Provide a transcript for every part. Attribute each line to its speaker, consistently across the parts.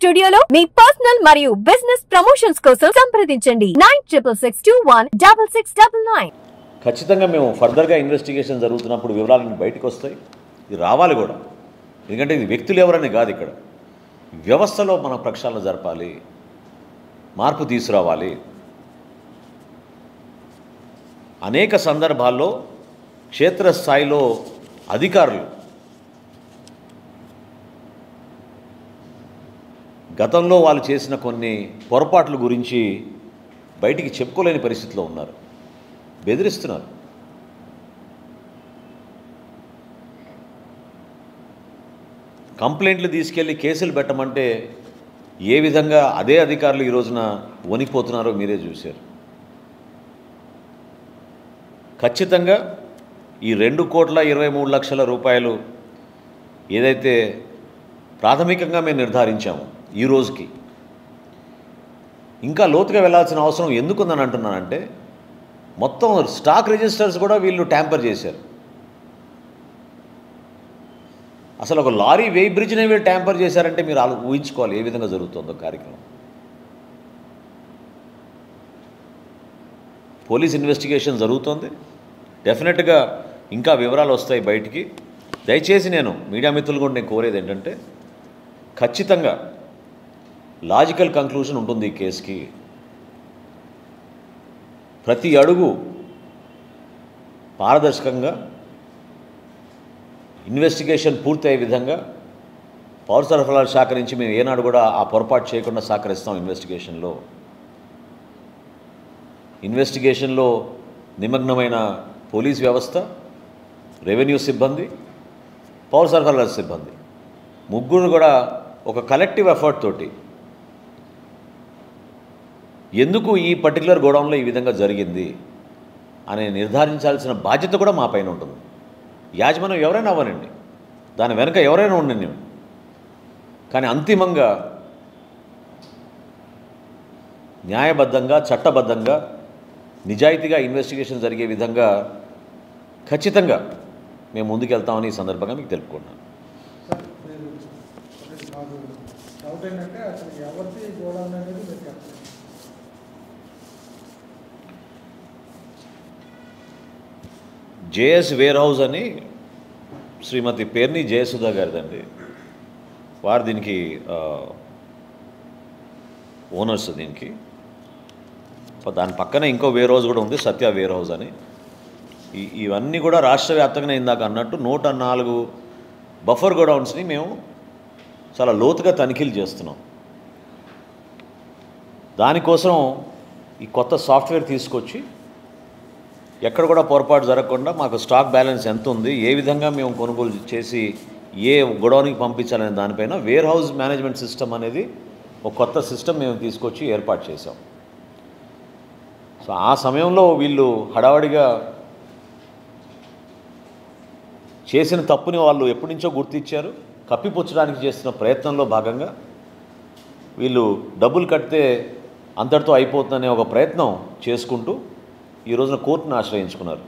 Speaker 1: స్టూడియోలో మీ పర్సనల్ మరియు business promotions కోసం సంప్రదించండి 9662166699.
Speaker 2: ఖచ్చితంగా మేము ఫర్దర్గా ఇన్వెస్టిగేషన్ జరుగుతున్నప్పుడు వివరాలను బయటకు వస్తాయి. ఇది రావాలి కూడా, ఎందుకంటే ఇది వ్యక్తులు ఎవరని కాదు, ఇక్కడ వ్యవస్థలో మనం ప్రక్షాళన జరపాలి, మార్పు తీసుకురావాలి. అనేక సందర్భాల్లో క్షేత్రస్థాయిలో అధికారులు గతంలో వాళ్ళు చేసిన కొన్ని పొరపాట్ల గురించి బయటికి చెప్పుకోలేని పరిస్థితిలో ఉన్నారు, బెదిరిస్తున్నారు. కంప్లైంట్లు తీసుకెళ్ళి కేసులు పెట్టమంటే ఏ విధంగా అదే అధికారులు ఈ రోజున వణికిపోతున్నారో మీరే చూశారు. ఖచ్చితంగా ఈ 2,23,00,000 రూపాయలు ఏదైతే ప్రాథమికంగా మేము నిర్ధారించాము ఈ రోజుకి, ఇంకా లోతుగా వెళ్ళాల్సిన అవసరం ఎందుకుందని అంటున్నానంటే, మొత్తం స్టాక్ రిజిస్టర్స్ కూడా వీళ్ళు ట్యాంపర్ చేశారు. అసలు ఒక లారీ వెయి బ్రిడ్జ్నే వీళ్ళు ట్యాంపర్ చేశారంటే మీరు ఊహించుకోవాలి ఏ విధంగా జరుగుతుందో కార్యక్రమం. పోలీస్ ఇన్వెస్టిగేషన్ జరుగుతోంది, డెఫినెట్గా ఇంకా వివరాలు వస్తాయి బయటికి. దయచేసి నేను మీడియా మిత్రులు కూడా నేను కోరేది ఏంటంటే, ఖచ్చితంగా లాజికల్ కంక్లూజన్ ఉంటుంది ఈ కేసుకి. ప్రతి అడుగు పారదర్శకంగా ఇన్వెస్టిగేషన్ పూర్తయ్యే విధంగా పౌర సరఫరాల శాఖ నుంచి మేము ఏనాడు కూడా ఆ పొరపాటు చేయకుండా సహకరిస్తాం. ఇన్వెస్టిగేషన్లో నిమగ్నమైన పోలీస్ వ్యవస్థ, రెవెన్యూ సిబ్బంది, పౌర సరఫరాల సిబ్బంది ముగ్గురు కూడా ఒక కలెక్టివ్ ఎఫర్ట్ తోటి ఎందుకు ఈ పర్టికులర్ గోడౌన్లో ఈ విధంగా జరిగింది అని నిర్ధారించాల్సిన బాధ్యత కూడా మా పైన ఉంటుంది. యాజమాన్యం ఎవరైనా అవ్వనండి, దాని వెనుక ఎవరైనా ఉండండి, కానీ అంతిమంగా న్యాయబద్ధంగా, చట్టబద్ధంగా, నిజాయితీగా ఇన్వెస్టిగేషన్ జరిగే విధంగా ఖచ్చితంగా మేము ముందుకెళ్తామని ఈ సందర్భంగా మీకు తెలుపుకుంటున్నాను. జేఎస్ వేర్ హౌస్ అని శ్రీమతి పేర్ని జయసుధా గారిదండి, వారు దీనికి ఓనర్స్. దీనికి దాని పక్కన ఇంకో వేర్ హౌస్ కూడా ఉంది, సత్య వేర్ హౌస్ అని. ఇవన్నీ కూడా రాష్ట్ర వ్యాప్తంగా ఇందాక అన్నట్టు 104 బఫర్ గోడౌన్స్ని మేము చాలా లోతుగా తనిఖీలు చేస్తున్నాం. దానికోసం ఈ కొత్త సాఫ్ట్వేర్ తీసుకొచ్చి ఎక్కడ కూడా పొరపాటు జరగకుండా మాకు స్టాక్ బ్యాలెన్స్ ఎంత ఉంది, ఏ విధంగా మేము కొనుగోలు చేసి ఏ గోడౌన్కి పంపించాలనే దానిపైన వేర్ హౌస్ మేనేజ్మెంట్ సిస్టమ్ అనేది ఒక కొత్త సిస్టమ్ మేము తీసుకొచ్చి ఏర్పాటు చేసాం. సో ఆ సమయంలో వీళ్ళు హడావడిగా చేసిన తప్పుని వాళ్ళు ఎప్పటి నుంచో గుర్తించారు. కప్పిపుచ్చడానికి చేస్తున్న ప్రయత్నంలో భాగంగా వీళ్ళు డబ్బులు కడితే అంతటితో అయిపోతుందనే ఒక ప్రయత్నం చేసుకుంటూ ఈ రోజున కోర్టును ఆశ్రయించుకున్నారు.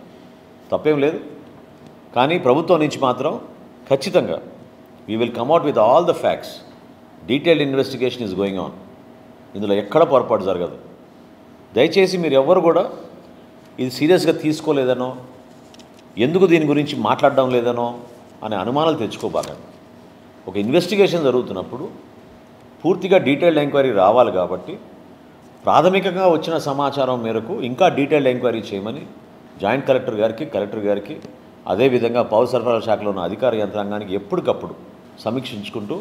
Speaker 2: తప్పేం లేదు, కానీ ప్రభుత్వం నుంచి మాత్రం ఖచ్చితంగా we will come out with all the facts. Detailed investigation is going on. ఇందులో ఎక్కడ పొరపాటు జరగదు. దయచేసి మీరు ఎవరు కూడా ఇది సీరియస్గా తీసుకోలేదనో, ఎందుకు దీని గురించి మాట్లాడడం లేదనో అనే అనుమానాలు తెచ్చుకోబాకండి. ఒక ఇన్వెస్టిగేషన్ జరుగుతున్నప్పుడు పూర్తిగా డీటెయిల్డ్ ఎంక్వైరీ రావాలి కాబట్టి ప్రాథమికంగా వచ్చిన సమాచారం మేరకు ఇంకా డీటెయిల్డ్ ఎంక్వైరీ చేయమని జాయింట్ కలెక్టర్ గారికి అదేవిధంగా పౌర సరఫరాల శాఖలో ఉన్న అధికార యంత్రాంగానికి ఎప్పటికప్పుడు సమీక్షించుకుంటూ,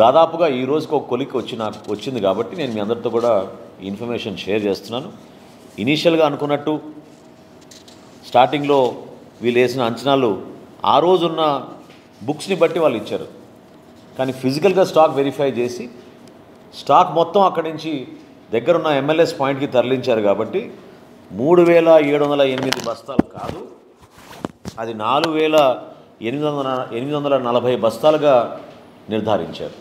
Speaker 2: దాదాపుగా ఈ రోజుకి ఒక కొలిక్ వచ్చింది కాబట్టి నేను మీ అందరితో కూడా ఇన్ఫర్మేషన్ షేర్ చేస్తున్నాను. ఇనీషియల్గా అనుకున్నట్టు స్టార్టింగ్లో వీళ్ళు వేసిన అంచనాలు ఆ రోజున్న బుక్స్ని బట్టి వాళ్ళు ఇచ్చారు, కానీ ఫిజికల్గా స్టాక్ వెరిఫై చేసి స్టాక్ మొత్తం అక్కడి నుంచి దగ్గరున్న MLS పాయింట్కి తరలించారు కాబట్టి 3,708 బస్తాలు కాదు, అది 4,840 బస్తాలుగా నిర్ధారించారు.